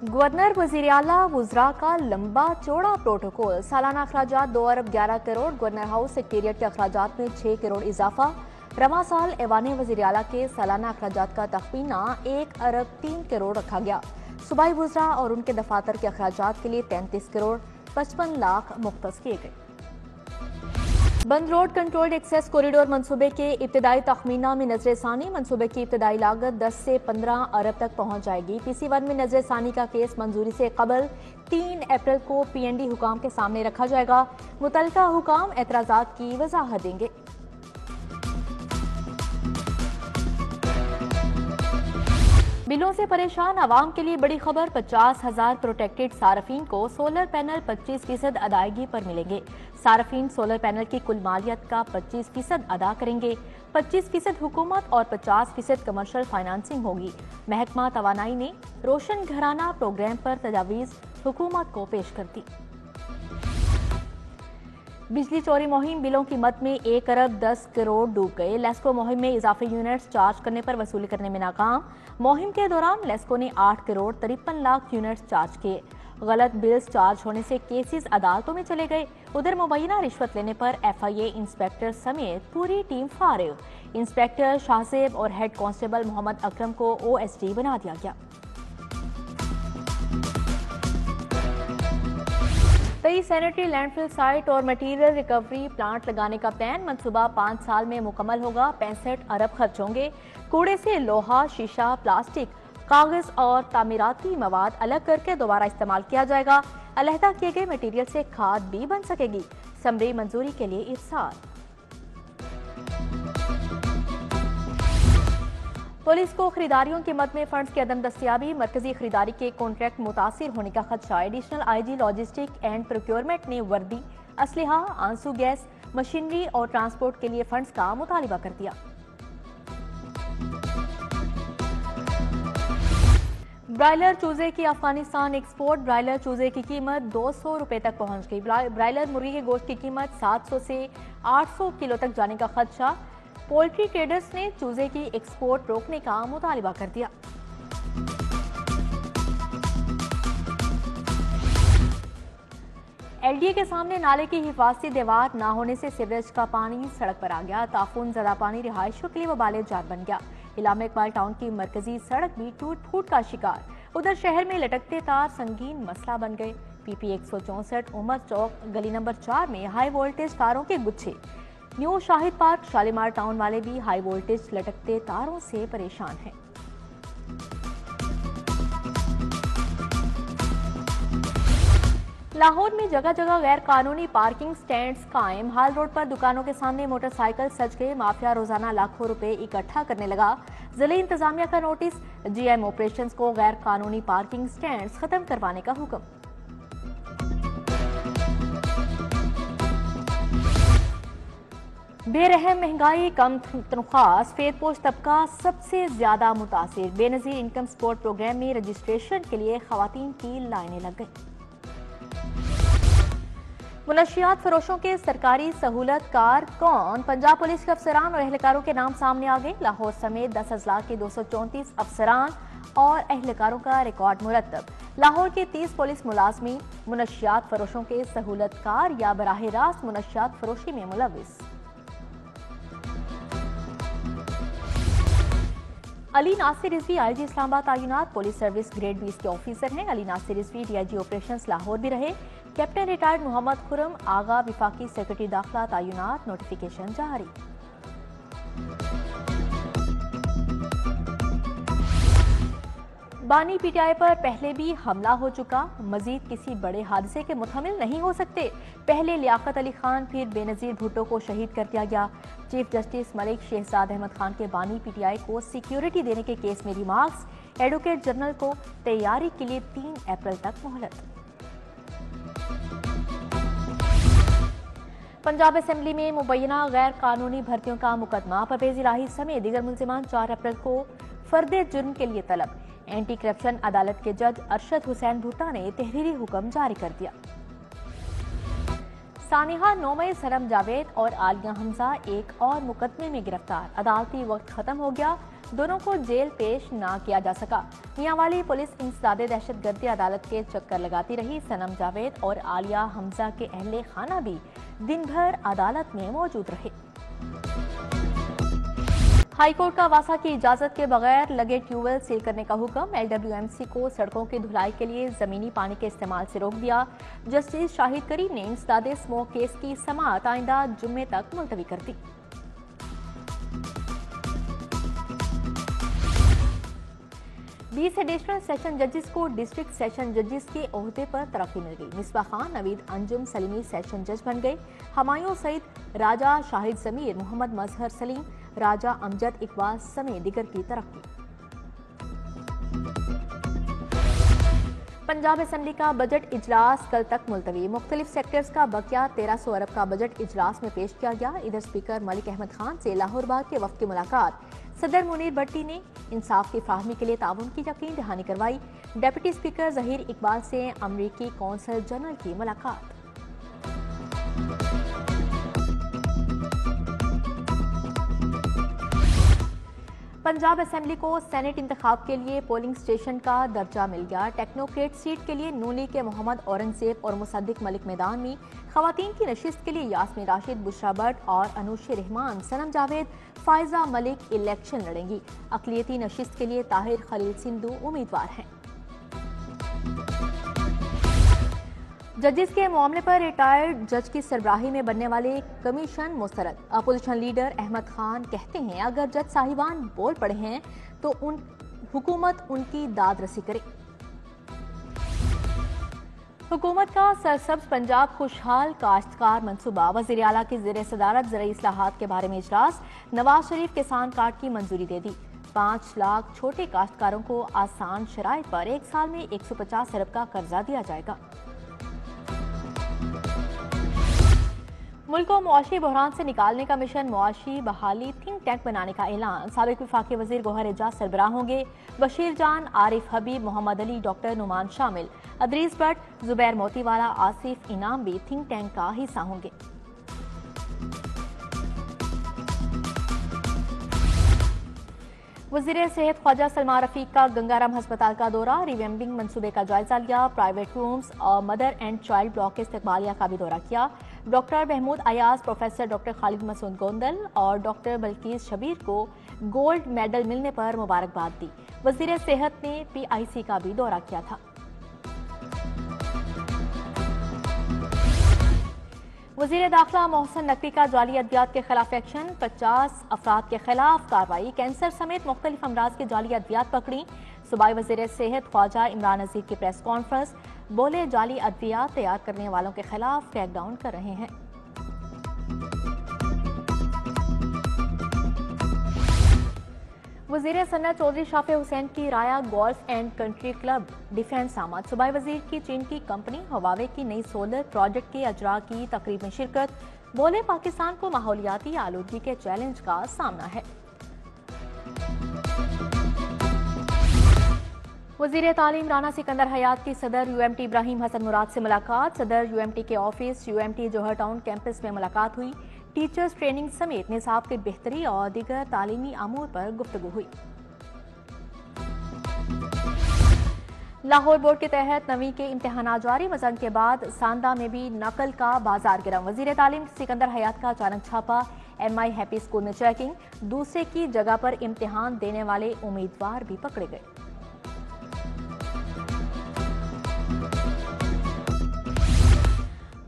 Governor वजीर आला वुज़रा का लंबा चौड़ा प्रोटोकॉल। सालाना अखराजात 2 अरब 11 करोड़। गवर्नर हाउस सेक्रेटेरिएट के अखराजात में 6 करोड़ इजाफा। रवा साल ऐवान वजीर आला के सालाना अखराजात का तखमीना 1 अरब 3 करोड़ रखा गया। सूबाई वुज़रा और उनके दफातर के अखराजात के लिए 33 करोड़ 55 लाख मुख्तस किए गए। बंद रोड कंट्रोल्ड एक्सेस कॉरिडोर मंसूबे के इब्तदाई तखमीना में नजर सानी। मंसूबे की इब्तदाई लागत 10 से 15 अरब तक पहुंच जाएगी। PC1 में नजर सानी का केस मंजूरी से कबल 3 अप्रैल को PND हुकाम के सामने रखा जाएगा। मुतल्लिका हुकाम एतराजात की वजाहत देंगे। बिलों से परेशान आवाम के लिए बड़ी खबर। 50,000 प्रोटेक्टेड सार्फिन को सोलर पैनल 25% अदायगी पर मिलेंगे। सार्फिन सोलर पैनल की कुल मालियत का 25% अदा करेंगे। 25% हुकूमत और 50% कमर्शियल फाइनेंसिंग होगी। महकमा तवानाई ने रोशन घराना प्रोग्राम पर तजावीज़ हुकूमत को पेश कर दी। बिजली चोरी मुहिम बिलों की मद में 1 अरब 10 करोड़ डूब गए। लेस्को मुहिम में इजाफी यूनिट्स चार्ज करने पर वसूली करने में नाकाम। मुहिम के दौरान लेस्को ने 8 करोड़ 53 लाख यूनिट्स चार्ज किए। गलत बिल्स चार्ज होने से केसेस अदालतों में चले गए। उधर मुबैना रिश्वत लेने पर FIA इंस्पेक्टर समेत पूरी टीम फारिग। इंस्पेक्टर शाहजेब और हेड कांस्टेबल मोहम्मद अकरम को OSD बना दिया गया। 23 सैनिटरी लैंडफिल साइट और मटीरियल रिकवरी प्लांट लगाने का प्लान। मंसूबा 5 साल में मुकम्मल होगा। 65 अरब खर्च होंगे। कूड़े से लोहा, शीशा, प्लास्टिक, कागज और तामीराती मवाद अलग करके दोबारा इस्तेमाल किया जाएगा। अलहदा किए गए मटीरियल से खाद भी बन सकेगी। समरी मंजूरी के लिए इरसाल। पुलिस को खरीदारियों की मद में फंड्स की अदम दस्तियाबी। मरकजी खरीदारी के कॉन्ट्रैक्ट मुतासिर होने का खदशा। Additional IG logistic and procurement ने वर्दी, असलहा, आंसू गैस, मशीनरी और ट्रांसपोर्ट के लिए फंड्स का मुतालिबा कर दिया। ब्रायलर चूजे की अफगानिस्तान एक्सपोर्ट। ब्रायलर चूजे की कीमत 200 रुपए तक पहुंच गई। ब्रायलर मुर्गी के गोश्त की कीमत 700 से 800 किलो तक जाने का खदशा। पोल्ट्री ट्रेडर्स ने चूजे की एक्सपोर्ट रोकने का मुतालिबा कर दिया। LDA के सामने नाले की हिफाजती दीवार न होने से सीवरेज का पानी सड़क पर आ गया। ताफून ज़दा पानी रिहायशियों के लिए वबाल जात बन गया। इलामा इकबाल टाउन की मरकजी सड़क भी टूट फूट का शिकार। उधर शहर में लटकते तार संगीन मसला बन गए। PP 164 उमर चौक गली नंबर 4 में हाई वोल्टेज तारों के गुच्छे। New Shahid park Shalimar town वाले भी हाई वोल्टेज लटकते तारों से परेशान हैं। लाहौर में जगह जगह गैर कानूनी पार्किंग स्टैंड्स कायम। हाल रोड पर दुकानों के सामने मोटरसाइकिल सज गए। माफिया रोजाना लाखों रुपए इकट्ठा करने लगा। जिले इंतजामिया का नोटिस। GM ऑपरेशंस को गैर कानूनी पार्किंग स्टैंड्स खत्म करवाने का हुक्म। बेरहम महंगाई, कम तनख्वाह, सफेदपोश तबका सबसे ज्यादा मुतासिर। बेनजीर इनकम सपोर्ट प्रोग्राम में रजिस्ट्रेशन के लिए खवातीन की लाइनें लग गई। मुनशियात फरोशों के सरकारी सहूलतकार कौन? पंजाब पुलिस के अफसरान और एहलकारों के नाम सामने आ गए। लाहौर समेत 10 अजला के 234 अफसरान और एहलकारों का रिकॉर्ड मुरतब। लाहौर के 30 पुलिस मुलाजमीन मुनशियात फरोशों के सहूलतकार या बराह रास्त मुनशियात फरोशी में मुलविस। अली नासिर रिजवी IG इस्लामाबाद तैनात। पुलिस सर्विस ग्रेड 20 के ऑफिसर हैं। अली नासिर रिजवी DIG ऑपरेशंस लाहौर भी रहे। कैप्टन रिटायर्ड मोहम्मद खुरम आगा विफाकी सेक्रेटरी दाखिला तैनात। नोटिफिकेशन जारी। बानी PTI पर पहले भी हमला हो चुका। मजीद किसी बड़े हादसे के मुतहमिल नहीं हो सकते। पहले लियाकत अली खान फिर बेनजीर भुट्टो को शहीद कर दिया गया। चीफ जस्टिस मलिक शहजाद अहमद खान के बानी PTI को सिक्योरिटी देने के केस में रिमार्क्स। एडवोकेट जनरल को तैयारी के लिए 3 अप्रैल तक मोहलत। पंजाब असेंबली में मुबैना गैर कानूनी भर्तियों का मुकदमा। परवेज इलाही समेत दीगर मुल्जिमान 4 अप्रैल को फर्दे जुर्म के लिए तलब। एंटी करप्शन अदालत के जज अरशद हुसैन भुट्टा ने तहरीरी हुक्म जारी कर दिया। सानिहा नोमे सनम जावेद और आलिया हमजा एक और मुकदमे में गिरफ्तार। अदालती वक्त खत्म हो गया। دونوں کو جیل پیش نہ کیا جا سکا۔ میاں والی پولیس انسداد دہشت گردی عدالت کے چکر لگاتی رہی۔ صنم جاوید اور عالیہ حمزہ کے اہل خانہ بھی دن بھر عدالت میں موجود رہے۔ ہائی کورٹ کا واسا کی اجازت کے بغیر لگے ٹیوب ویل سیل کرنے کا حکم۔ LWMC کو سڑکوں کی دھلائی کے لیے زمینی پانی کے استعمال سے روک دیا۔ جسٹس شاہد کریم نے انسداد اسموک کیس کی سماعت آئندہ جمعے تک ملتوی کر دی۔ 20 ایڈیشنل سیشن ججز کو ڈسٹرکٹ سیشن ججز کے عہدے پر ترقی مل گئی۔ مصباح خان نوید انجم سلیمی سیشن جج بن گئے۔ ہمایوں سعید، راجہ شاہد ضمیر، محمد مظہر سلیم، راجہ امجد اقبال سمیت دیگر کی ترقی۔ پنجاب اسمبلی کا بجٹ اجلاس کل تک ملتوی۔ مختلف سیکٹرز کا بقیہ 1300 ارب کا بجٹ اجلاس میں پیش کیا گیا۔ ادھر اسپیکر ملک احمد خان سے لاہور باغ کے وفد کی ملاقات۔ صدر منیر بھٹی نے انصاف کی فراہمی کے لیے تعاون کی یقین دہانی کروائی۔ ڈپٹی اسپیکر ظہیر اقبال سے امریکی قونصل جنرل کی ملاقات۔ پنجاب اسمبلی کو سینٹ انتخاب کے لیے پولنگ اسٹیشن کا درجہ مل گیا۔ ٹیکنوکریٹ سیٹ کے لیے نون لیگ کے محمد اورنگزیب اور مصدق ملک میدان میں، خواتین کی نشست کے لیے یاسمین راشد، بشرا بٹ اور انوش رحمان، صنم جاوید، فائزہ ملک الیکشن لڑیں گی۔ اقلیتی نشست کے لیے طاہر خلیل سندھو امیدوار ہیں۔ ججز کے معاملے پر ریٹائرڈ جج کی سربراہی میں بننے والے کمیشن مسترد۔ اپوزیشن لیڈر احمد خان کہتے ہیں اگر جج صاحبان بول پڑے ہیں تو حکومت ان کی داد رسی کرے۔ حکومت کا سرسبز پنجاب خوشحال کاشتکار منصوبہ۔ وزیر اعلیٰ کی زیر صدارت زرعی اصلاحات کے بارے میں اجلاس۔ نواز شریف کسان کارڈ کی منظوری دے دی۔ 5 لاکھ چھوٹے کاشتکاروں کو آسان شرائط پر 1 سال میں 150 ارب کا قرضہ دیا جائے گا۔ ملک کو معاشی بحران سے نکالنے کا مشن معاشی بحالی تھنک ٹینک بنانے کا اعلان۔ سابق وفاقی وزیر گوہر اعجاز سربراہ ہوں گے۔ بشیر جان، عارف حبیب، محمد علی، ڈاکٹر نعمان شامل۔ ادریس بٹ، زبیر موتی والا، آصف انعام بھی تھنک ٹینک کا حصہ ہوں گے۔ وزیر صحت خواجہ سلمان رفیق کا گنگارم ہسپتال کا دورہ۔ ریویمبنگ منصوبے کا جائزہ لیا۔ پرائیویٹ رومز اور مدر اینڈ چائلڈ بلاک کے استقبالیہ کا بھی دورہ کیا۔ Doctor Mahmood Ayaz, professor doctor Khalid Masood Gondal اور ڈاکٹر بلقیس شبیر کو گولڈ میڈل ملنے پر مبارکباد دی۔ وزیر صحت نے PIC کا بھی دورہ کیا تھا۔ وزیر داخلہ محسن نقوی کا جعلی ادویات کے خلاف ایکشن۔ 50 افراد کے خلاف کارروائی۔ کینسر سمیت مختلف امراض کی جعلی ادویات پکڑی۔ صوبائی وزیر صحت خواجہ عمران نذیر کی پریس کانفرنس۔ بولے جعلی ادویات تیار کرنے والوں کے خلاف کریک ڈاؤن کر رہے ہیں۔ وزیر صنعت چودھری شافع حسین کی Raya golf and country club defence آمد۔ صوبائی وزیر کی چین کی کمپنی ہواوے کی نئی سولر پروجیکٹ کے اجراء کی تقریب میں شرکت۔ بولے پاکستان کو ماحولیاتی آلودگی کے چیلنج کا سامنا ہے۔ وزیر تعلیم رانا سکندر حیات کی صدر UMT ابراہیم حسن مراد سے ملاقات۔ صدر UMT کے آفس UMT جوہر ٹاؤن کیمپس میں ملاقات ہوئی۔ ٹیچرز ٹریننگ سمیت نصاب کی بہتری اور دیگر تعلیمی امور پر گفتگو ہوئی۔ لاہور بورڈ کے تحت 9ویں کے امتحانات جاری۔ وزن کے بعد ساندہ میں بھی نقل کا بازار گرم۔ وزیر تعلیم سکندر حیات کا اچانک چھاپا۔ MI ہیپی اسکول میں چیکنگ۔ دوسرے کی جگہ پر امتحان دینے والے امیدوار بھی پکڑے گئے۔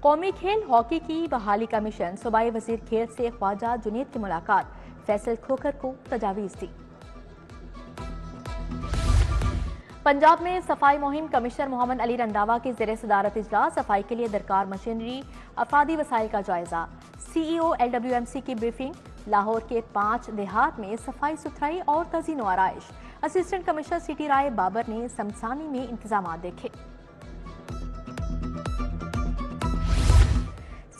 قومی کھیل ہاکی کی بحالی کا مشن۔ صوبائی وزیر کھیل سے خواجہ جنید کی ملاقات۔ فیصل کھوکھر کو تجاویز دی۔ پنجاب میں صفائی مہم۔ کمشنر محمد علی رنداوا کی زیر صدارت اجلاس۔ صفائی کے لیے درکار مشینری، افرادی وسائل کا جائزہ۔ CEO LWMC کی بریفنگ۔ لاہور کے 5 دیہات میں صفائی ستھرائی اور تزئین و آرائش۔ Assistant commissioner city Rai Babar نے سمسانی میں انتظامات دیکھے۔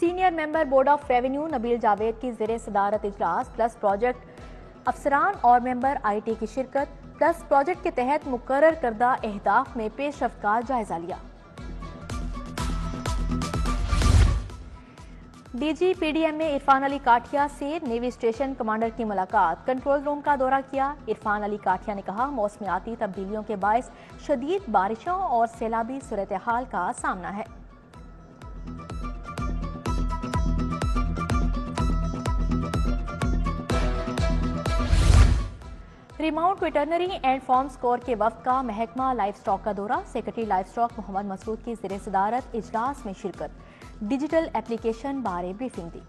Senior member board of revenue Nabeel Javed کی زیر صدارت اجلاس۔ پلس پروجیکٹ افسران اور ممبر IT کی شرکت۔ پلس پروجیکٹ کے تحت مقرر کردہ اہداف میں پیش رفت کا جائزہ لیا۔ D G P D M में इरफान अली काठिया से नेवी स्टेशन कमांडर की मुलाकात, कंट्रोल रूम का दौरा किया। इरफान अली काठिया ने कहा, मौसमियाती तब्दीलियों के बायस शदीद बारिशों और सैलाबी सूरत हाल का सामना है। Remount veterinary and farms corps के वफ्द का महकमा लाइफ स्टॉक का दौरा, secretary livestock Mohammad Masood की ज़ेर सदारत इजलास में शिरकत, डिजिटल एप्लीकेशन बारे ब्रीफिंग दी।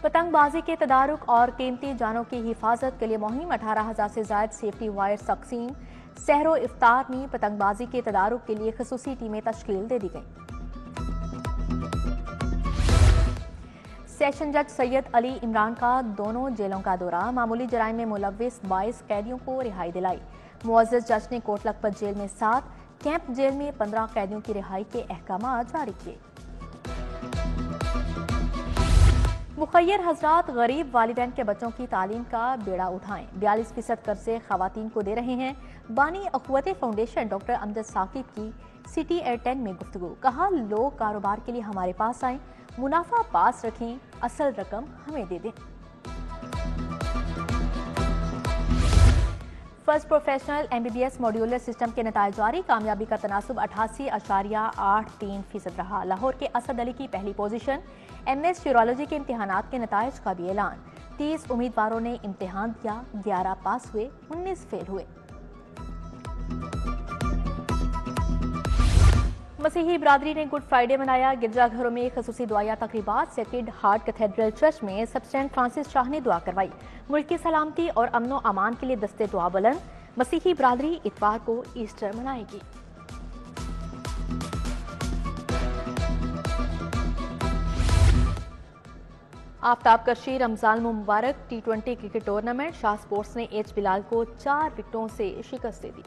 पतंगबाजी के तदारुक और कीमती जानों की हिफाजत के लिए मुहिम, 18,000 से ज्यादा सेफ्टी वायर तकसीम। सहरो इफ्तार में पतंगबाजी के तदारुक के लिए खसूसी टीमें तश्कील दे दी गई। सेशन जज सैयद अली इमरान का दोनों जेलों का दौरा, मामूली जराइम में मुलव्विस 22 कैदियों को रिहाई दिलाई। मुअज़्ज़ज़ जज ने कोट लखपत जेल में 7, कैंप जेल में 15 कैदियों की रिहाई के अहकाम जारी किए। मुखय्यर हजरात गरीब वालिदैन के बच्चों की तालीम का बेड़ा उठाएं, 42% कर्जे खवातीन को दे रहे हैं। बानी अखवत फाउंडेशन डॉक्टर अमजद साकिब की सिटी एयर 10 में गुफ्तगू, कहा, लोग कारोबार के लिए हमारे पास आएं, मुनाफा पास रखें, असल रकम हमें दे दें। First professional MBBS modular system के नताइज जारी, कामयाबी का तनासुब 88.83% रहा। लाहौर के असद अली की पहली पोजीशन। MS यूरोलॉजी के इम्तिहानात के नताइज का भी ऐलान, 30 उम्मीदवारों ने इम्तिहान दिया, 11 पास हुए, 19 फेल हुए। मसीही बरादरी ने गुड फ्राइडे मनाया, गिरजाघरों में खसूसी दुआया तकरीबात। सेक्रेड हार्ट कैथेड्रल चर्च में सब सेंट फ्रांसिस शाह ने दुआ करवाई। मुल्क की सलामती और अमनो अमान के लिए दस्ते दुआ बुलंद। मसीही बरादरी इतवार को ईस्टर मनाएगी। आफ्ताब कशी रमजान मुबारक T20 cricket tournament, Shah sports ने H बिलाल को 4 विकेटों से शिकस्त दे दी।